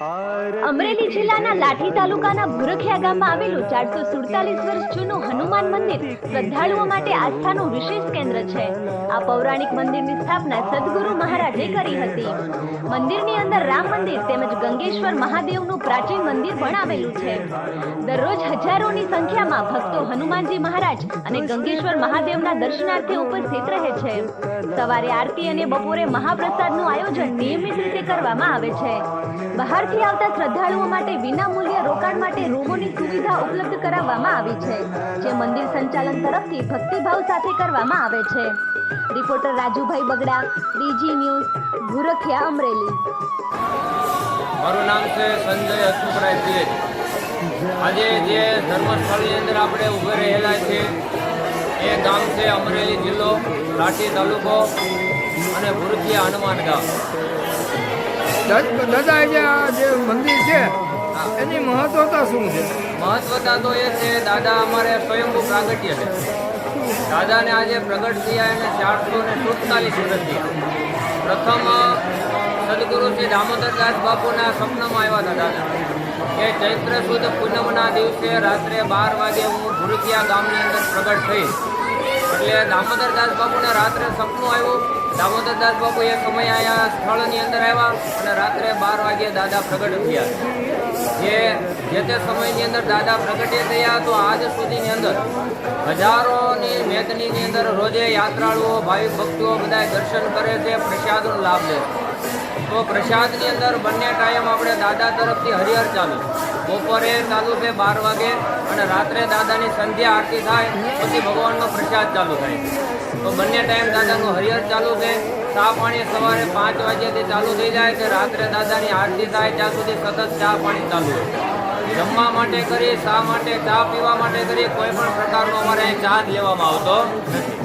અમરેલી જિલ્લાના લાઠી તાલુકાના ભુરખિયા ગામમાં આવેલું 447 વર્ષ જૂનું હનુમાન મંદિર શ્રદ્ધાળુઓ માટે આસ્થાનું વિશેષ કેન્દ્ર છે. આ પૌરાણિક મંદિરની સ્થાપના સદગુરુ મહારાજે કરી હતી. મંદિરની અંદર રામ મંદિર તેમજ ગંગેશ્વર મહાદેવનું પ્રાચીન મંદિર પણ આવેલું છે. દરરોજ હજારોની સંખ્યામાં ભક્તો હનુમાનજી મહારાજ અને ગંગેશ્વર મહાદેવના દર્શનાર્થે ઉપસ્થિત રહે છે. સવારે આરતી અને બપોરે મહાપ્રસાદનું આયોજન નિયમિત રીતે કરવામાં આવે છે. બહારથી આવતા શ્રદ્ધાળુઓ માટે વિનામૂલ્ય રોકાણ માટે રૂમોની સુવિધા ઉપલબ્ધ કરાવવામાં આવી છે, જે મંદિર સંચાલન તરફથી ભક્તિભાવ સાથે કરવામાં આવે છે. Reporter Rajubhai Bagda, DG news, Bhurkhiya, Amreli. મારું નામ છે સંજય હસમુખરાય પીએચ. આજે જે ધર્મસ્થળની અંદર આપણે ઊભા રહેલા છે એ ગામ છે અમરેલી જિલ્લો, લાઠી તાલુકો અને ભુરખિયા હનુમાન ગામ. દાદા જે મંદિર છે એની મહત્વતા શું છે? મહત્વતા તો એ છે, દાદા અમારે સ્વયંભૂ પ્રાગટ્ય છે. દાદાને આજે પ્રગટ થયા એને 447 વર્ષ થયા. પ્રથમ સદગુરુ શ્રી દામોદરદાસ બાપુના સપનામાં આવ્યા હતા દાદા કે ચૈત્ર સુદ પૂનમના દિવસે રાત્રે 12 વાગે હું ભુરખિયા ગામની અંદર પ્રગટ થઈ. એટલે દામોદરદાસ બાપુને રાત્રે સપનું આવ્યું. દામોદરદાસ બાપુ એ સમય આયા સ્થળની અંદર આવ્યા અને રાત્રે 12 વાગ્યે દાદા પ્રગટ થયા. જે તે સમયની અંદર દાદા પ્રગટે થયા તો આજ સુધીની અંદર હજારોની મેદનીની અંદર રોજે યાત્રાળુઓ ભાવિક ભક્તો બધા દર્શન કરે છે, પ્રસાદનો લાભ લે છે. તો પ્રસાદની અંદર બંને ટાઈમ આપણે દાદા તરફથી હરિહર ચાલુ, બપોરે ચાલુ છે 12 વાગે અને રાત્રે દાદાની સંધ્યા આરતી થાય પછી ભગવાનનો પ્રસાદ ચાલુ થાય. તો બંને ટાઈમ દાદાનું હરિહર ચાલુ છે. ચા પાણી સવારે 5 વાગ્યાથી ચાલુ થઈ જાય છે, રાત્રે દાદાની આરતી થાય ત્યાં સુધી સતત ચા પાણી ચાલુ હોય. જમવા માટે કરી, ચા માટે, ચા પીવા માટે કરી કોઈ પણ પ્રકારનો અમારે ચા જ લેવામાં આવતો નથી.